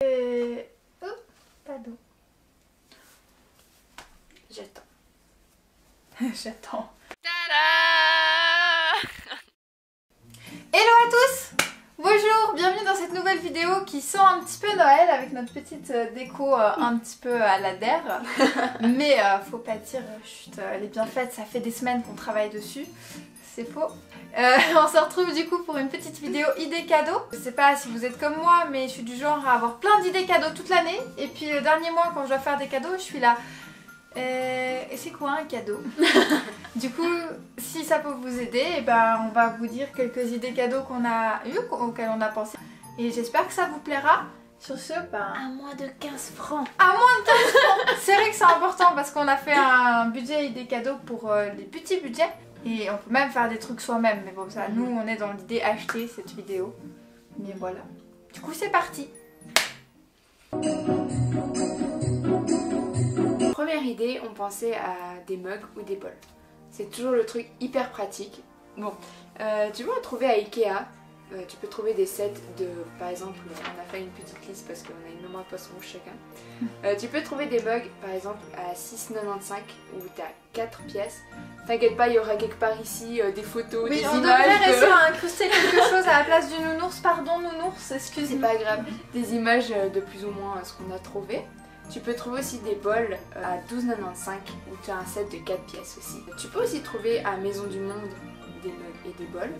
Oh, pardon. J'attends. J'attends. Hello à tous! Bonjour, bienvenue dans cette nouvelle vidéo qui sent un petit peu Noël avec notre petite déco un petit peu à la der. Mais faut pas dire, chut, elle est bien faite, ça fait des semaines qu'on travaille dessus. C'est faux. On se retrouve du coup pour une petite vidéo idées cadeaux. Je sais pas si vous êtes comme moi, mais je suis du genre à avoir plein d'idées cadeaux toute l'année. Et puis le dernier mois quand je dois faire des cadeaux, je suis là... et c'est quoi un cadeau? Du coup, si ça peut vous aider, eh ben, on va vous dire quelques idées cadeaux qu'on a eues, auxquelles on a pensé. Et j'espère que ça vous plaira. Sur ce, ben... À moins de 15 francs. À moins de 15 francs. C'est vrai que c'est important parce qu'on a fait un budget idées cadeaux pour les petits budgets. Et on peut même faire des trucs soi-même. Mais bon, ça, nous, on est dans l'idée acheter cette vidéo. Mais voilà. Du coup, c'est parti. Première idée, on pensait à des mugs ou des bols. C'est toujours le truc hyper pratique. Bon, tu peux en trouver à Ikea. Tu peux trouver des sets de, par exemple, on a fait une petite liste parce qu'on a une mémoire poisson rouge chacun. Tu peux trouver des mugs, par exemple, à 6,95 où tu as 4 pièces. T'inquiète pas, il y aura quelque part ici des photos, des images. On devrait réussir à incruster quelque chose à la place du nounours. Pardon nounours, excuse-moi. C'est pas grave. Des images de plus ou moins ce qu'on a trouvé. Tu peux trouver aussi des bols à 12,95 où tu as un set de 4 pièces aussi. Tu peux aussi trouver à Maison du Monde des mugs et des bols.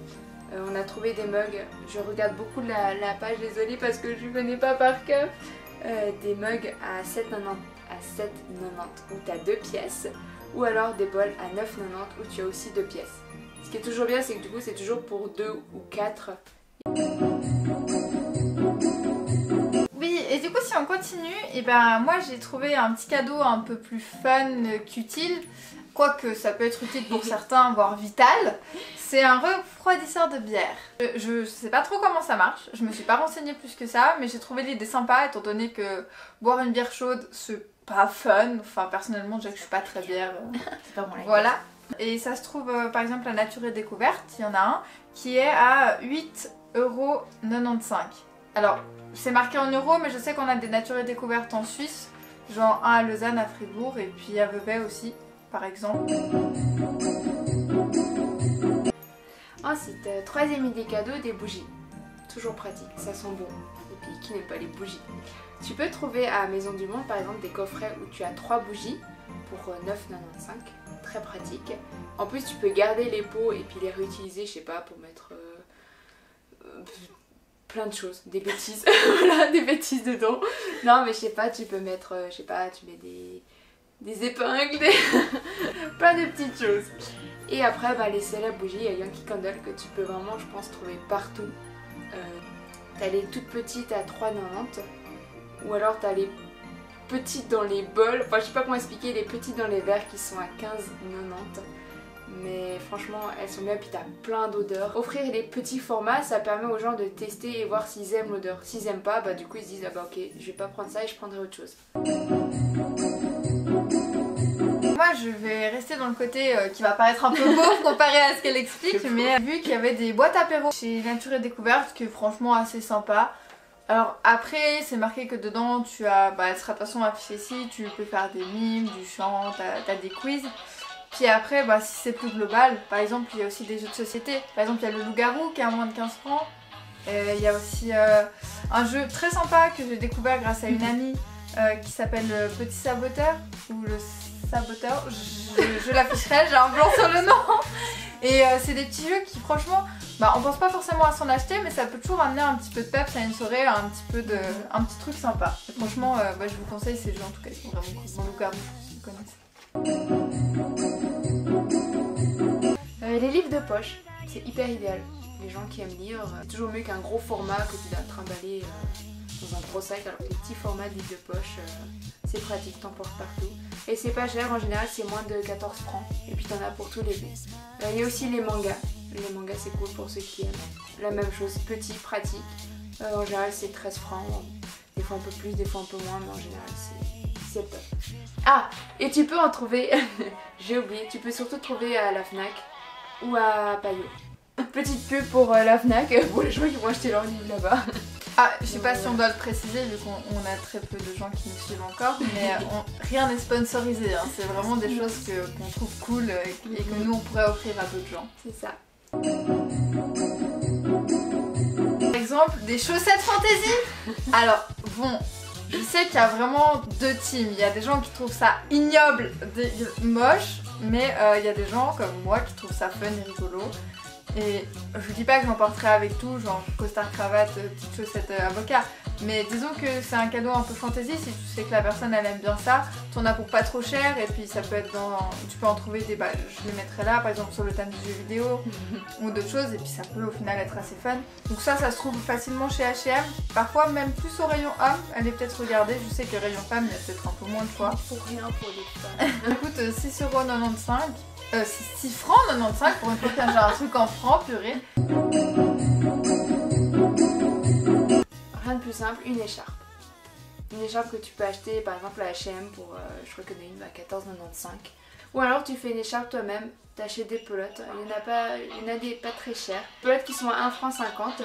On a trouvé des mugs, je regarde beaucoup la page, désolée parce que je ne connais pas par cœur. Des mugs à 7,90 où tu as 2 pièces. Ou alors des bols à 9,90 où tu as aussi 2 pièces. Ce qui est toujours bien, c'est que du coup c'est toujours pour 2 ou 4. Oui, et du coup si on continue, et ben moi j'ai trouvé un petit cadeau un peu plus fun qu'utile, quoique ça peut être utile pour certains, voire vital. C'est un refroidisseur de bière. Je sais pas trop comment ça marche, je me suis pas renseignée plus que ça, mais j'ai trouvé l'idée sympa étant donné que boire une bière chaude c'est pas fun, enfin personnellement déjà que je suis pas très bière. C'est pas mon like. Voilà. Et ça se trouve par exemple à Nature et Découverte, il y en a un qui est à 8,95 €. Alors c'est marqué en euros, mais je sais qu'on a des Nature et Découvertes en Suisse, genre un à Lausanne, à Fribourg, et puis à Vevey aussi, par exemple. Ensuite, troisième idée cadeau, des bougies. Toujours pratique, ça sent bon. Et puis qui n'aime pas les bougies? Tu peux trouver à Maison du Monde par exemple des coffrets où tu as 3 bougies pour 9,95 €. Très pratique. En plus tu peux garder les pots et puis les réutiliser, je sais pas, pour mettre... plein de choses, des bêtises, voilà, des bêtises dedans. Non mais je sais pas, tu peux mettre, je sais pas, tu mets des épingles, plein de petites choses. Et après bah, les célèbres bougies, il y a Yankee Candle que tu peux vraiment je pense trouver partout. T'as les toutes petites à 3,90 € ou alors t'as les petites dans les bols, enfin je sais pas comment expliquer, les petites dans les verres qui sont à 15,90 €. Mais franchement elles sont bien, puis t'as plein d'odeurs. Offrir les petits formats ça permet aux gens de tester et voir s'ils aiment l'odeur. S'ils aiment pas, bah du coup ils se disent ah bah ok je vais pas prendre ça et je prendrai autre chose. Moi je vais rester dans le côté qui va paraître un peu beau comparé à ce qu'elle explique, mais vu qu'il y avait des boîtes apéro chez Nature et Découverte qui est franchement assez sympa. Alors après c'est marqué que dedans tu as, bah elle sera de toute façon affichée ici, tu peux faire des mimes, du chant, t'as des quiz. Puis après, bah, si c'est plus global, par exemple, il y a aussi des jeux de société. Par exemple, il y a le loup-garou qui est à moins de 15 francs. Il y a aussi un jeu très sympa que j'ai découvert grâce à une amie qui s'appelle le Petit Saboteur. Ou le Saboteur, je l'afficherai, j'ai un blanc sur le nom. Et c'est des petits jeux qui franchement, bah, on pense pas forcément à s'en acheter, mais ça peut toujours amener un petit peu de peps à une soirée, un petit truc sympa. Et franchement, bah, je vous conseille ces jeux en tout cas, ils sont vraiment cool. Mon loup-garou, si vous connaissez. Les livres de poche, c'est hyper idéal. Les gens qui aiment lire, c'est toujours mieux qu'un gros format que tu dois trimballer dans un gros sac. Alors que les petits formats de livres de poche, c'est pratique, t'en portes partout. Et c'est pas cher, en général c'est moins de 14 francs. Et puis t'en as pour tous les goûts. Il y a aussi les mangas. Les mangas c'est cool pour ceux qui aiment. La même chose, petit, pratique. En général c'est 13 francs. Des fois un peu plus, des fois un peu moins, mais en général c'est top. Ah, et tu peux en trouver, j'ai oublié, tu peux surtout trouver à la Fnac ou à Payot. Petite pub pour la Fnac, pour les gens qui vont acheter leur livre là-bas. Ah, je sais pas si on doit le préciser vu qu'on a très peu de gens qui nous suivent encore, mais rien n'est sponsorisé, hein. C'est vraiment des choses qu'on trouve cool et que nous on pourrait offrir à d'autres gens. C'est ça. Par exemple, des chaussettes fantasy. Alors, bon, je sais qu'il y a vraiment deux teams. Il y a des gens qui trouvent ça ignoble, moche, mais il y a des gens comme moi qui trouvent ça fun et rigolo. Et je vous dis pas que j'en porterai avec tout, genre costard, cravate, petites chaussettes avocat. Mais disons que c'est un cadeau un peu fantasy, si tu sais que la personne elle aime bien ça, t'en as pour pas trop cher et puis ça peut être dans... Tu peux en trouver des... Bah, je les mettrai là par exemple sur le thème du jeu vidéo ou d'autres choses et puis ça peut au final être assez fun. Donc ça se trouve facilement chez H&M, parfois même plus au rayon homme, allez peut-être regarder, je sais que rayon femme il y a peut-être un peu moins de choix. Pour rien pour les femmes. Écoute, 6,95€. 6 francs 95 pour une fois que j'ai un truc en francs, purée. Rien de plus simple, une écharpe. Une écharpe que tu peux acheter par exemple à H&M pour, je crois qu'il y en a une à 14,95. Ou alors tu fais une écharpe toi-même, t'achètes des pelotes, il y en a des pas très chères. Pelotes qui sont à 1,50 francs,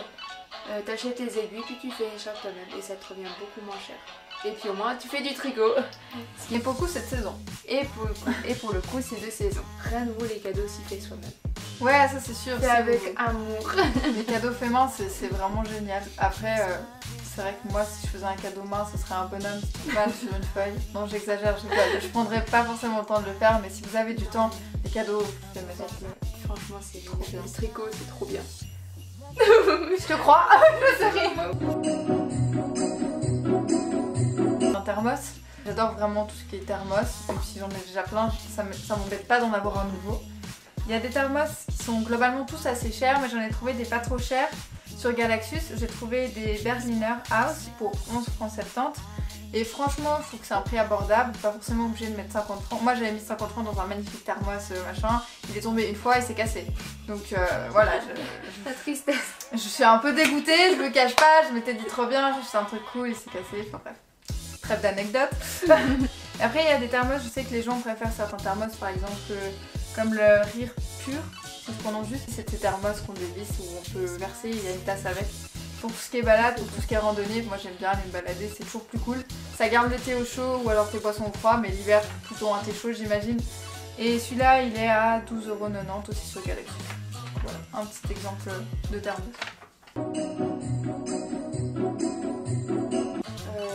t'achètes les aiguilles puis tu fais une écharpe toi-même et ça te revient beaucoup moins cher. Et puis au moins tu fais du tricot. Ce qui est beaucoup cette saison. Et pour le coup c'est de saison. Rien de vaut les cadeaux si fait soi-même. Ouais, ça c'est sûr. C'est avec amour. Les cadeaux faits main c'est vraiment génial. Après c'est vrai que moi si je faisais un cadeau main ce serait un bonhomme qui mal sur une feuille. Non j'exagère, je prendrais pas forcément le temps de le faire, mais si vous avez du temps, les cadeaux faits maison. Franchement c'est trop bien. Le tricot c'est trop bien. Je te crois. Un thermos. J'adore vraiment tout ce qui est thermos, même si j'en ai déjà plein, ça m'embête pas d'en avoir un nouveau. Il y a des thermos qui sont globalement tous assez chers, mais j'en ai trouvé des pas trop chers. Sur Galaxus, j'ai trouvé des Berliner House pour 11,70 francs. Et franchement, je trouve que c'est un prix abordable, pas forcément obligé de mettre 50 francs. Moi j'avais mis 50 francs dans un magnifique thermos machin, il est tombé une fois et c'est cassé. Donc voilà, La tristesse. Je suis un peu dégoûtée, je me cache pas, je m'étais dit trop bien, c'est un truc cool, il s'est cassé, enfin bref. Trêve d'anecdotes. Après il y a des thermos, je sais que les gens préfèrent certains thermos, par exemple comme le Rire Pur, si je prononce juste, c'est ces thermos qu'on dévisse où on peut verser, il y a une tasse avec. Pour tout ce qui est balade, pour tout ce qui est randonnée, moi j'aime bien aller me balader, c'est toujours plus cool. Ça garde le thé au chaud ou alors tes boissons au froid, mais l'hiver plutôt un thé chaud j'imagine. Et celui-là il est à 12,90€ aussi sur Galaxy. Voilà, un petit exemple de thermos.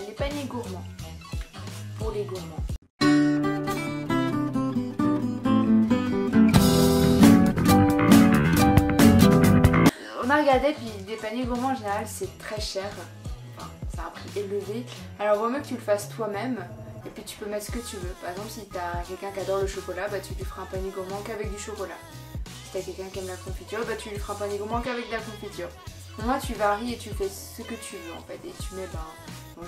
Les paniers gourmands. Pour les gourmands. On a regardé, puis des paniers gourmands en général c'est très cher. Enfin, c'est un prix élevé. Alors vaut mieux que tu le fasses toi-même. Et puis tu peux mettre ce que tu veux. Par exemple si t'as quelqu'un qui adore le chocolat, bah tu lui feras un panier gourmand qu'avec du chocolat. Si t'as quelqu'un qui aime la confiture, bah tu lui feras un panier gourmand qu'avec de la confiture. Moi tu varies et tu fais ce que tu veux en fait. Et tu mets bon, nous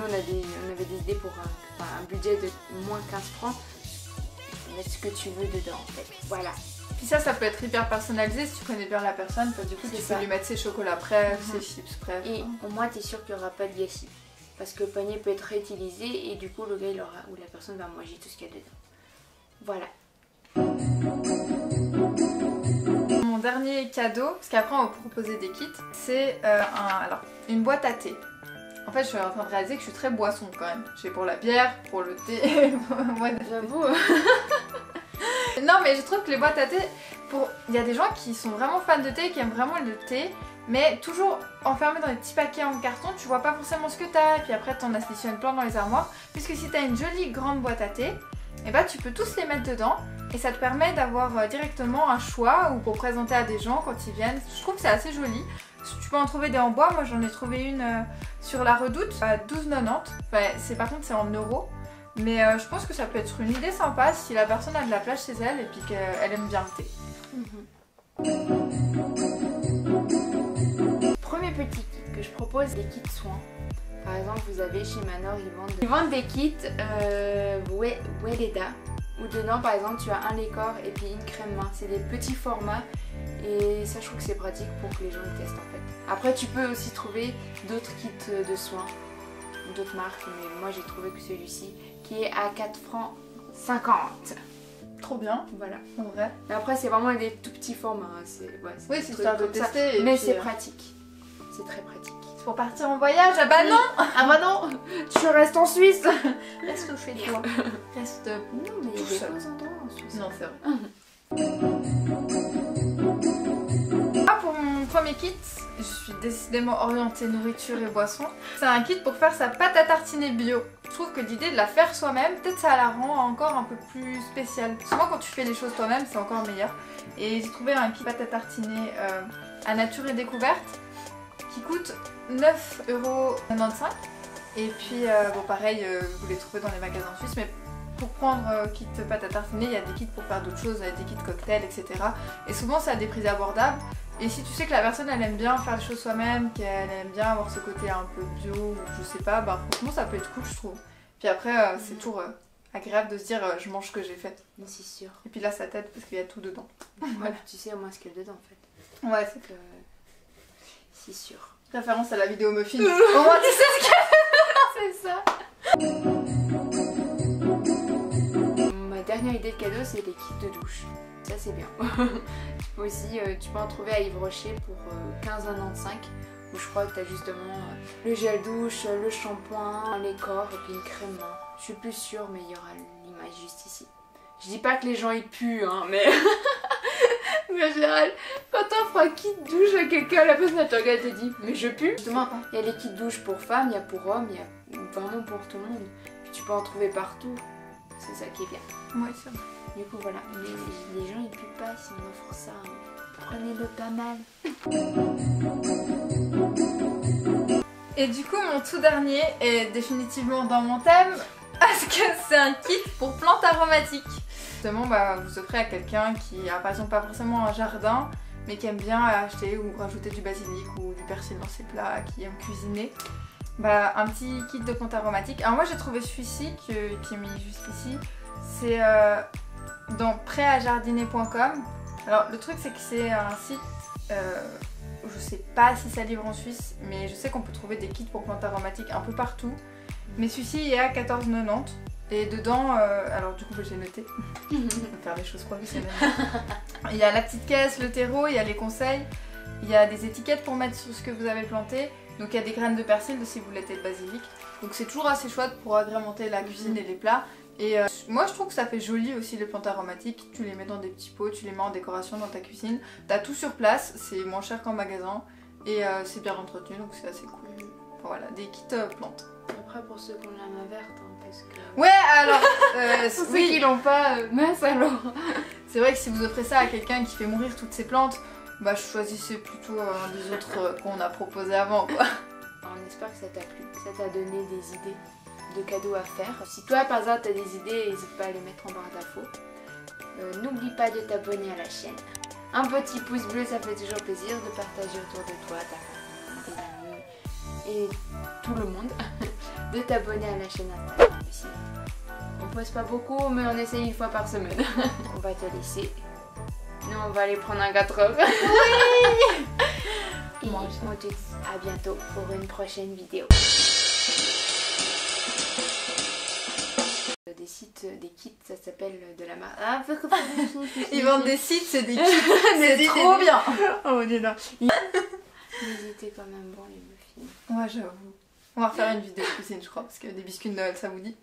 on avait des idées pour un budget de moins 15 francs. Tu peux mettre ce que tu veux dedans en fait. Voilà. Puis ça peut être hyper personnalisé si tu connais bien la personne, du coup tu peux lui mettre ses chocolats prêts, ses chips prêts. Et au moins tu es sûr qu'il n'y aura pas de gâchis. Parce que le panier peut être réutilisé et du coup le gars il aura, ou la personne va manger tout ce qu'il y a dedans. Voilà. Mon dernier cadeau, parce qu'après on va vous proposer des kits, c'est une boîte à thé. En fait je suis en train de réaliser que je suis très boisson quand même. J'ai pour la bière, pour le thé, J'avoue. Non mais je trouve que les boîtes à thé, il y a des gens qui sont vraiment fans de thé, qui aiment vraiment le thé, mais toujours enfermé dans des petits paquets en carton, tu vois pas forcément ce que t'as, et puis après t'en additionnes plein dans les armoires, puisque si t'as une jolie grande boîte à thé, et bah tu peux tous les mettre dedans, et ça te permet d'avoir directement un choix, ou pour présenter à des gens quand ils viennent. Je trouve que c'est assez joli. Tu peux en trouver des en bois, moi j'en ai trouvé une sur la Redoute à 12,90, enfin, par contre c'est en euros. Mais je pense que ça peut être une idée sympa si la personne a de la place chez elle et puis qu'elle aime bien le thé. Premier petit kit que je propose, des kits soins. Par exemple, vous avez chez Manor, ils vendent des kits Weleda. Où dedans, par exemple, tu as un lait corps et puis une crème main. C'est des petits formats et ça, je trouve que c'est pratique pour que les gens le testent en fait. Après, tu peux aussi trouver d'autres kits de soins, d'autres marques, mais moi j'ai trouvé que celui-ci qui est à 4,50 francs. Trop bien, voilà, en vrai. Mais après c'est vraiment des tout petits formats, oui, c'est histoire de tester. Mais c'est pratique, c'est très pratique. pour partir en voyage. Ah bah non. Ah bah non, tu restes en Suisse. Reste chez toi. Reste. Non, mais il y a des beaux endroits en Suisse. Non, c'est vrai. Ah, pour mon premier kit, je suis décidément orientée nourriture et boisson. C'est un kit pour faire sa pâte à tartiner bio. Je trouve que l'idée de la faire soi-même, peut-être ça la rend encore un peu plus spéciale. Souvent quand tu fais les choses toi-même, c'est encore meilleur. Et j'ai trouvé un kit pâte à tartiner à nature et découverte qui coûte 9,95 €. Et puis bon pareil, vous les trouvez dans les magasins suisses, mais pour prendre kit pâte à tartiner, il y a des kits pour faire d'autres choses, des kits cocktails, etc. Et souvent c'est à des prix abordables. Et si tu sais que la personne elle aime bien faire les choses soi-même, qu'elle aime bien avoir ce côté un peu bio, ou je sais pas, bah franchement ça peut être cool je trouve. Puis après c'est toujours agréable de se dire je mange ce que j'ai fait. Mais c'est sûr. Et puis là ça t'aide parce qu'il y a tout dedans. Voilà. Tu sais au moins ce qu'il y a dedans en fait. Ouais c'est que... C'est sûr. Référence à la vidéo muffin. Au moins tu sais ce qu'il y a dedans, c'est ça. Ma dernière idée de cadeau c'est les kits de douche. Ça c'est bien. Aussi, tu peux en trouver à Yves Rocher pour 15,95 €. Où je crois que tu as justement le gel douche, le shampoing, les corps et puis une crème main. Je suis plus sûre, mais il y aura l'image juste ici. Je dis pas que les gens y puent, hein, mais... mais en général, quand t'offres un kit douche à quelqu'un, la personne te regarde et te dit « mais je pue ». Justement, il y a les kits douche pour femmes, il y a pour hommes, il y a vraiment pour tout le monde. Puis tu peux en trouver partout. C'est ça qui est bien. Ouais, c'est vrai. Du coup voilà, les gens ils puent pas si on offre ça, hein. Prenez-le pas mal. Et du coup mon tout dernier est définitivement dans mon thème parce que c'est un kit pour plantes aromatiques. Justement bah, vous offrez à quelqu'un qui a par exemple pas forcément un jardin mais qui aime bien acheter ou rajouter du basilic ou du persil dans ses plats, qui aime cuisiner. Bah, un petit kit de plantes aromatiques. Alors moi j'ai trouvé celui-ci qui est mis juste ici. C'est dans prêtajardiner.com. Alors le truc c'est que c'est un site où je sais pas si ça livre en Suisse, mais je sais qu'on peut trouver des kits pour plantes aromatiques un peu partout. Mais celui-ci il est à 14,90 € et dedans, alors du coup j'ai noté, on va faire des choses professionnelles. Il y a la petite caisse, le terreau, il y a les conseils, il y a des étiquettes pour mettre sur ce que vous avez planté. Donc il y a des graines de persil si vous voulez, de basilic. Donc c'est toujours assez chouette pour agrémenter la cuisine et les plats. Et moi je trouve que ça fait joli aussi les plantes aromatiques, tu les mets dans des petits pots, tu les mets en décoration dans ta cuisine. T'as tout sur place, c'est moins cher qu'en magasin et c'est bien entretenu donc c'est assez cool. Enfin, voilà, des kits plantes. Après pour ceux qui ont la main verte, hein, parce que... Ouais alors, pour ceux qui l'ont pas, mince alors. C'est vrai que si vous offrez ça à quelqu'un qui fait mourir toutes ses plantes, bah choisissez plutôt un des autres qu'on a proposé avant quoi. On espère que ça t'a plu, ça t'a donné des idées de cadeaux à faire. Si toi par hasard t'as des idées, n'hésite pas à les mettre en barre d'infos. N'oublie pas de t'abonner à la chaîne. Un petit pouce bleu, ça fait toujours plaisir de partager autour de toi, ta famille, tes amis et tout le monde. De t'abonner à la chaîne Instagram aussi. On poste pas beaucoup, mais on essaye une fois par semaine. On va te laisser. Nous on va aller prendre un 4 heures. Oui. Et on te dit à bientôt pour une prochaine vidéo. Des kits, ça s'appelle de la marque. Ah, ils vendent des sites, c'est des kits, c'est trop bien. Oh mon dieu, non. Ils étaient quand même bons les muffins. Ouais, j'avoue. On va refaire une vidéo cuisine, je crois, parce que des biscuits de Noël, ça vous dit?